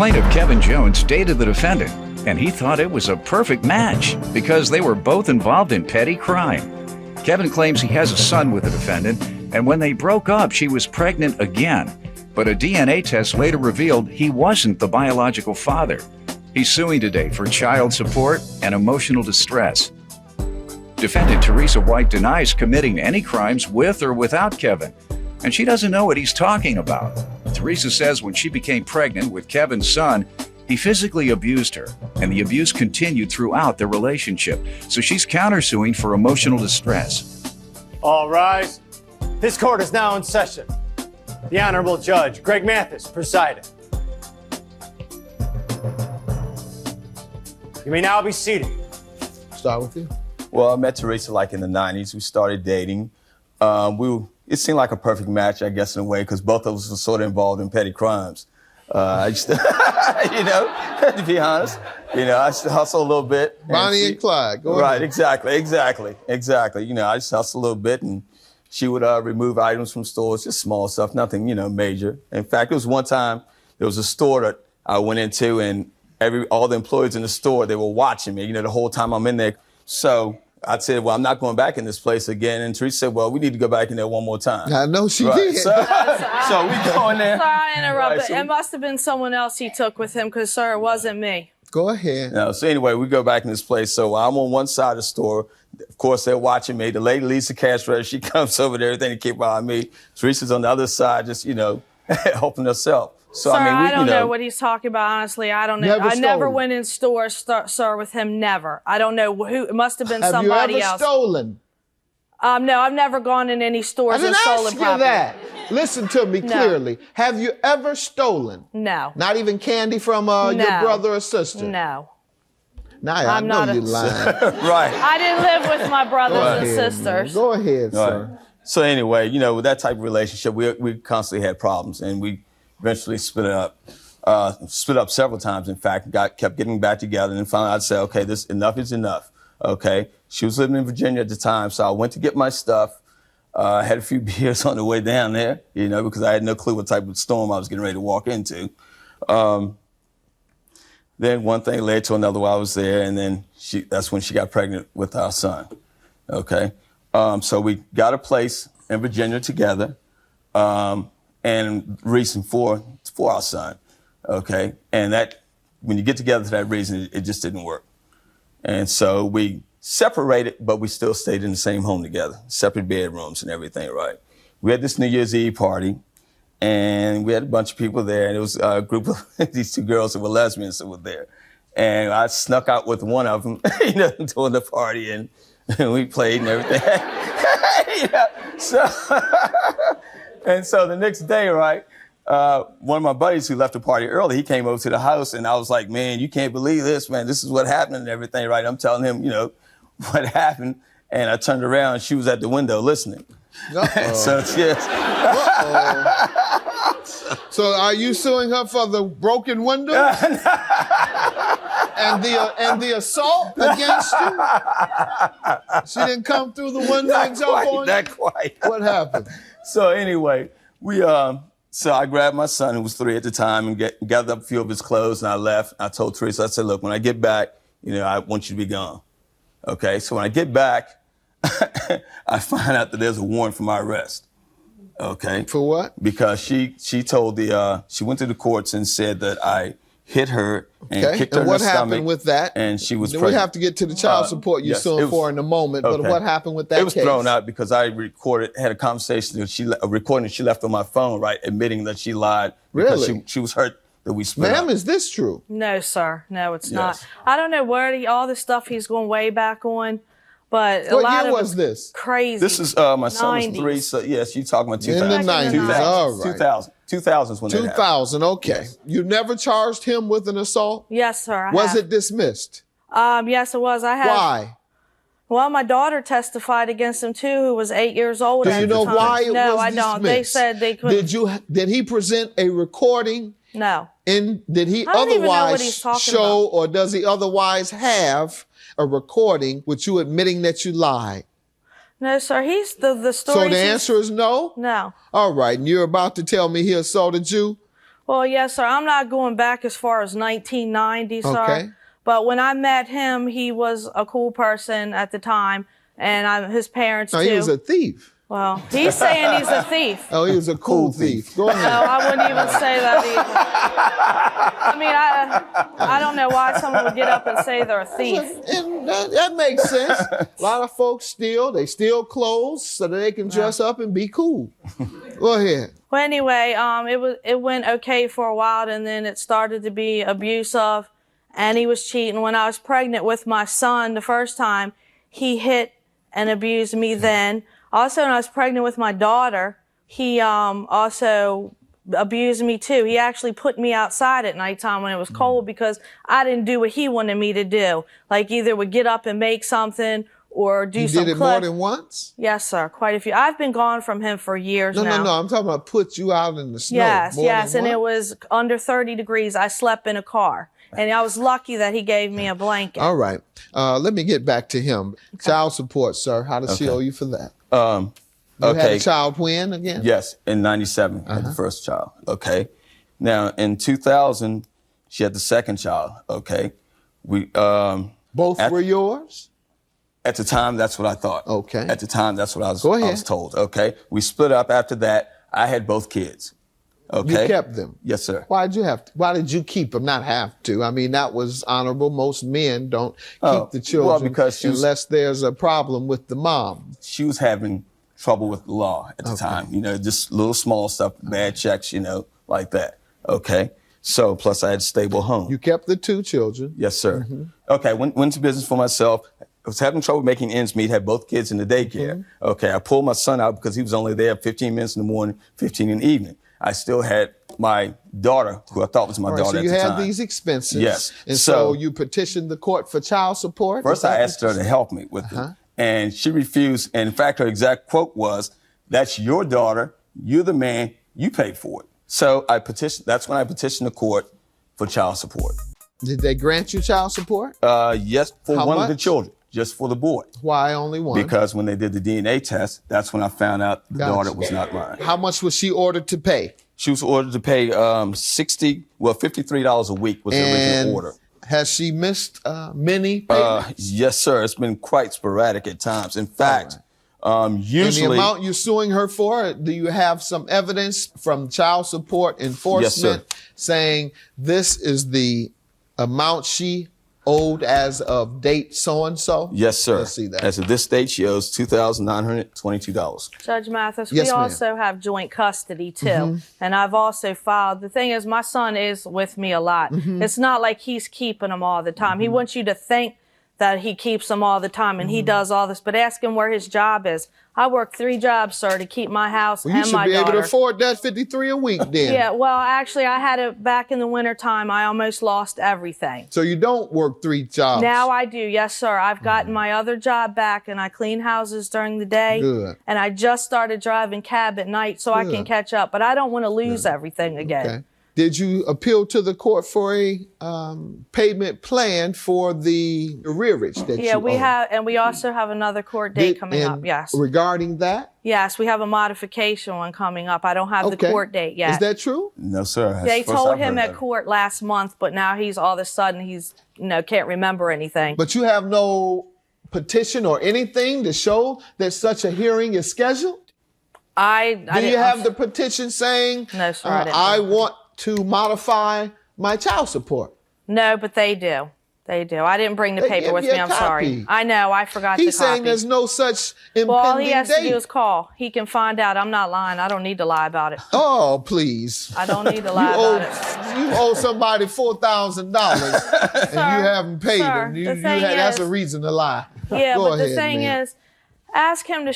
Plaintiff Kevin Jones dated the defendant, and he thought it was a perfect match because they were both involved in petty crime. Kevin claims he has a son with the defendant, and when they broke up, she was pregnant again. But a DNA test later revealed he wasn't the biological father. He's suing today for child support and emotional distress. Defendant Teresa White denies committing any crimes with or without Kevin, and she doesn't know what he's talking about. Teresa says when she became pregnant with Kevin's son, he physically abused her, and the abuse continued throughout their relationship, so she's countersuing for emotional distress. All rise. This court is now in session. The Honorable Judge Greg Mathis presiding. You may now be seated. Start with you. Well, I met Teresa like in the 90s. We started dating. It seemed like a perfect match, I guess, in a way, because both of us were sort of involved in petty crimes. I used to, to be honest, I used to hustle a little bit. Bonnie and Clyde, go ahead. Right, exactly. I just hustle a little bit, and she would remove items from stores, just small stuff, nothing, major. In fact, it was one time, there was a store that I went into, and all the employees in the store, they were watching me, the whole time I'm in there. So I said, well, I'm not going back in this place again. And Teresa said, well, we need to go back in there one more time. I know she did. So we go in there. Sorry, I interrupted. Right, so it must have been someone else he took with him because, sir, it wasn't me. Go ahead. No, so anyway, we go back in this place. So I'm on one side of the store. Of course, they're watching me. The lady leaves the cash register. She comes over there, everything to keep an eye on me. Teresa's on the other side, just, helping herself. So, Sir, I mean, I don't know what he's talking about, honestly. I don't know. I never went in stores, sir, with him, never. I don't know who. It must have been somebody else. Have you ever stolen? No, I've never gone in any stores and stolen property. That. Listen to me clearly. Have you ever stolen? No. Not even candy from your brother or sister? No. Now I know you're lying. Right. I didn't live with my brothers and sisters. Go ahead, sir. Right. So anyway, with that type of relationship, we constantly had problems, and we eventually split up several times, in fact, kept getting back together, and finally I'd say, okay, enough is enough, okay? She was living in Virginia at the time, so I went to get my stuff. I had a few beers on the way down there, because I had no clue what type of storm I was getting ready to walk into. Then one thing led to another while I was there, and then that's when she got pregnant with our son, okay? So we got a place in Virginia together, and reason for our son, okay? And that, when you get together for that reason, it just didn't work. And so we separated, but we still stayed in the same home together, separate bedrooms and everything, right? We had this New Year's Eve party, and we had a bunch of people there, and it was a group of these two girls that were lesbians that were there. And I snuck out with one of them, during the party, and we played and everything. And so the next day, right, one of my buddies who left the party early, he came over to the house, and I was like, man, you can't believe this, man. This is what happened and everything, right? I'm telling him, what happened. And I turned around, and she was at the window listening. So, yes. So are you suing her for the broken window? and the assault against you? She didn't come through the window and jump on you? Not quite. What happened? So anyway, so I grabbed my son, who was 3 at the time, and gathered up a few of his clothes, and I left. I told Teresa, I said, look, when I get back, I want you to be gone. Okay, so when I get back, I find out that there's a warrant for my arrest. Okay. For what? Because she told she went to the courts and said that I hit her and kicked her in the stomach. And what happened with that? And she was pregnant. We have to get to the child support you're suing for in a moment, but what happened with that case? It was thrown out because I had a conversation, a recording she left on my phone, right, admitting that she lied. Really? Because she was hurt that we split up. Ma'am, is this true? No, sir. No, it's not. I don't know where all the stuff he's going way back on. But what year was this? Crazy. This is my son was 3, so yes, you're talking about 2000. In the 90s, all right. 2000 is when that happened. 2000, okay. Yes. You never charged him with an assault? Yes, sir. Was it dismissed? Yes, it was. Why? Well, my daughter testified against him too, who was 8 years old. Do you know why it was dismissed? No, I don't. They said they couldn't. Did he present a recording? No. Did he I don't even know what otherwise he's talking show, about. or does he otherwise have a recording with you admitting that you lied? No, sir. He's the story. So the answer is no? No. All right. And you're about to tell me he assaulted you? Well, yes, sir. I'm not going back as far as 1990, sir. Okay. But when I met him, he was a cool person at the time, and his parents, too. He was a thief. Well, he's saying he's a thief. Oh, he was a cool thief. Go ahead. No, I wouldn't even say that either. I mean, I don't know why someone would get up and say they're a thief. And that makes sense. A lot of folks steal. They steal clothes so that they can dress up and be cool. Go ahead. Well, anyway, it went okay for a while, and then it started to be abusive, and he was cheating. When I was pregnant with my son the first time, he hit and abused me then. Also, when I was pregnant with my daughter, he also abused me too. He actually put me outside at nighttime when it was cold because I didn't do what he wanted me to do. Like either would get up and make something or do some. You did it more than once? Yes, sir. Quite a few. I've been gone from him for years now. No. I'm talking about put you out in the snow. Yes. And it was under 30 degrees. I slept in a car. And I was lucky that he gave me a blanket. All right. Let me get back to him. Okay. Child support, sir. How does she owe you for that? You had a child when again? Yes, in 97, I had the first child. Okay. Now, in 2000, she had the second child. Okay. Both were yours? At the time, that's what I thought. Okay. At the time, that's what I was told. Okay. We split up after that. I had both kids. Okay. You kept them? Yes, sir. Why did you keep them? Not have to. I mean, that was honorable. Most men don't keep the children because unless there's a problem with the mom. She was having trouble with the law at the time. You know, just little small stuff, bad checks, you know, like that. Okay. So, plus I had a stable home. You kept the two children? Yes, sir. Okay. Went to business for myself. I was having trouble making ends meet, had both kids in the daycare. Okay. I pulled my son out because he was only there 15 minutes in the morning, 15 in the evening. I still had my daughter, who I thought was my daughter at the time. So you had these expenses. Yes. And so you petitioned the court for child support? First, I asked her to help me with it. And she refused. And in fact, her exact quote was, "That's your daughter. You're the man. You pay for it." So that's when I petitioned the court for child support. Did they grant you child support? Yes, for one of the children. Just for the boy. Why only one? Because when they did the DNA test, that's when I found out the daughter was not mine. How much was she ordered to pay? She was ordered to pay $53 a week was the original order. Has she missed many payments? Yes, sir. It's been quite sporadic at times. In fact, usually... And the amount you're suing her for, do you have some evidence from child support enforcement saying this is the amount she owed as of date so-and-so? Yes, sir. Let's see that. As of this date, she owes $2,922. Judge Mathis, yes, we also have joint custody, too. And I've also filed. The thing is, my son is with me a lot. It's not like he's keeping them all the time. He wants you to think that he keeps them all the time and he does all this, but ask him where his job is. I work 3 jobs, sir, to keep my house and my daughter. You should be able to afford that $53 a week then. Yeah, well, actually, I had it back in the wintertime. I almost lost everything. So you don't work 3 jobs? Now I do, yes, sir. I've gotten my other job back, and I clean houses during the day. Good. And I just started driving cab at night so I can catch up, but I don't want to lose everything again. Okay. Did you appeal to the court for a payment plan for the arrearage that you owe? We have, and we also have another court date coming up, yes. Regarding that? Yes, we have a modification one coming up. I don't have the court date yet. Is that true? No, sir. They told him at court last month, but now he's all of a sudden, can't remember anything. But you have no petition or anything to show that such a hearing is scheduled? Do you have the petition saying, no, sir, I want to modify my child support? No, but they do. They do. I didn't bring the paper with me. I'm sorry. I know. I forgot to copy. He's saying there's no such impending Well, all he has date. to do is call. He can find out. I'm not lying. I don't need to lie about it. Oh, please. I don't need to lie about it. You owe somebody $4,000 and you haven't paid him. That's a reason to lie. Yeah, Go but ahead, the thing is, ask him,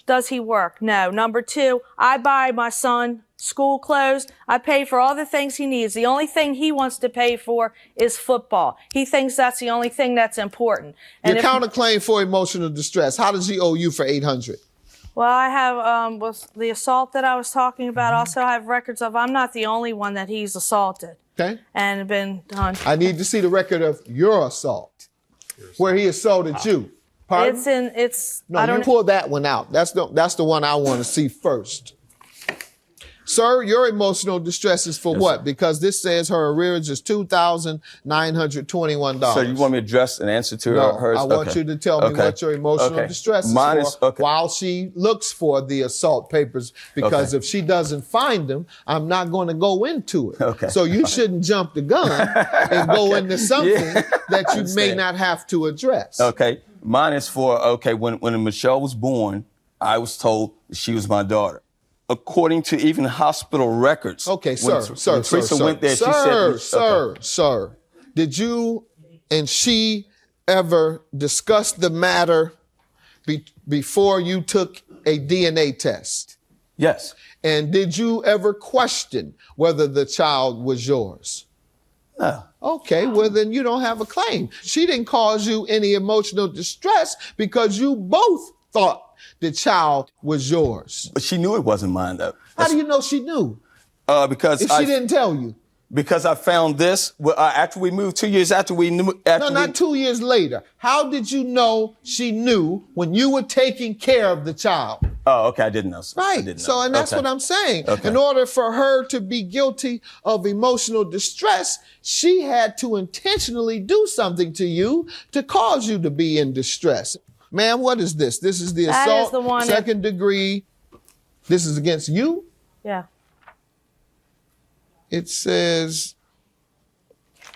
does he work? No. Number 2, I buy my son school clothes. I pay for all the things he needs. The only thing he wants to pay for is football. He thinks that's the only thing that's important. And your counterclaim for emotional distress, how does he owe you for $800? Well, I have was the assault that I was talking about. Also, I have records of. I'm not the only one that he's assaulted. Okay. And been done. I need to see the record of your assault, where he assaulted you. Pardon? It's. No, you pull that one out. That's the one I want to see first. Sir, your emotional distress is for what? Because this says her arrearage is $2,921. So you want me to address an answer to hers? I want you to tell me what your emotional distress is for while she looks for the assault papers, because if she doesn't find them, I'm not going to go into it. So you shouldn't jump the gun and go into something that you may not have to address. Mine is for, when Michelle was born, I was told she was my daughter. According to even hospital records. Sir, did you and she ever discuss the matter before you took a DNA test? Yes. And did you ever question whether the child was yours? No. Okay, well then you don't have a claim. She didn't cause you any emotional distress because you both thought the child was yours. But she knew it wasn't mine, though. How do you know she knew? Because if she didn't tell you. Because I found this after we moved, 2 years after we knew. Not 2 years later. How did you know she knew when you were taking care of the child? Oh, okay, I didn't know. Right. And that's what I'm saying. In order for her to be guilty of emotional distress, she had to intentionally do something to you to cause you to be in distress. Ma'am, what is this? This is the assault, second degree. This is against you? Yeah. It says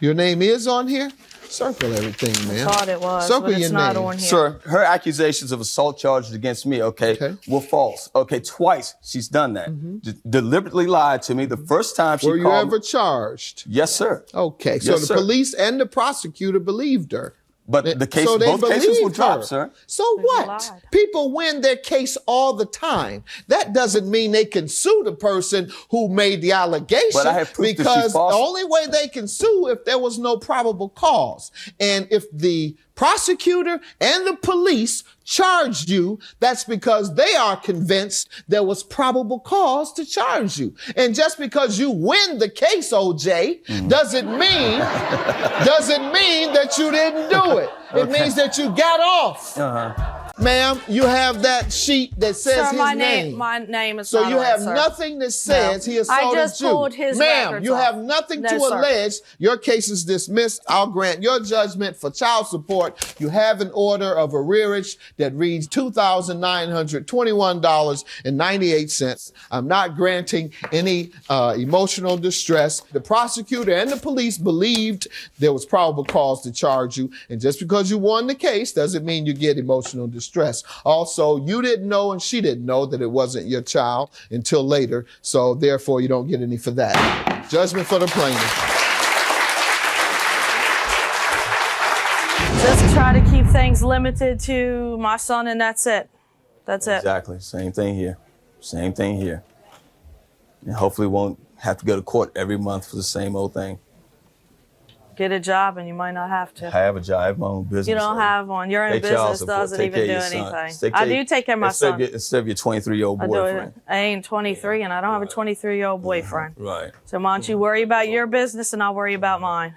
your name is on here? Circle everything, man. I thought it was, Circle but it's your not name. on here. Sir, her accusations of assault charges against me, were false. Twice she's done that. Deliberately lied to me. The first time she called. Were you ever charged? Yes, sir. Okay, so the police and the prosecutor believed her. But the case, both cases were dropped, sir. So what? People win their case all the time. That doesn't mean they can sue the person who made the allegation. But I have proof because the only way they can sue if there was no probable cause. And if the prosecutor and the police charged you, that's because they are convinced there was probable cause to charge you. And just because you win the case, OJ, doesn't mean that you didn't do it. It means that you got off. Ma'am, you have that sheet that says his name. My name is so not you on, have sir. nothing that says he assaulted you. I just pulled his Ma'am, you off. have nothing to allege. Your case is dismissed. I'll grant your judgment for child support. You have an order of arrearage that reads $2,921.98. I'm not granting any emotional distress. The prosecutor and the police believed there was probable cause to charge you. And just because you won the case doesn't mean you get emotional distress. Also, you didn't know and she didn't know that it wasn't your child until later. So therefore, you don't get any for that. Judgment for the plaintiff. Just try to keep things limited to my son and that's it. That's it. Exactly. Same thing here. Same thing here. And hopefully won't have to go to court every month for the same old thing. Get a job and you might not have to. I have a job. I have my own business. You don't have one. Your own business doesn't even do anything. I do take care of my son. Instead of your 23-year-old boyfriend. I ain't 23 and I don't have a 23-year-old boyfriend. Right. So why don't you worry about your business and I'll worry about mine.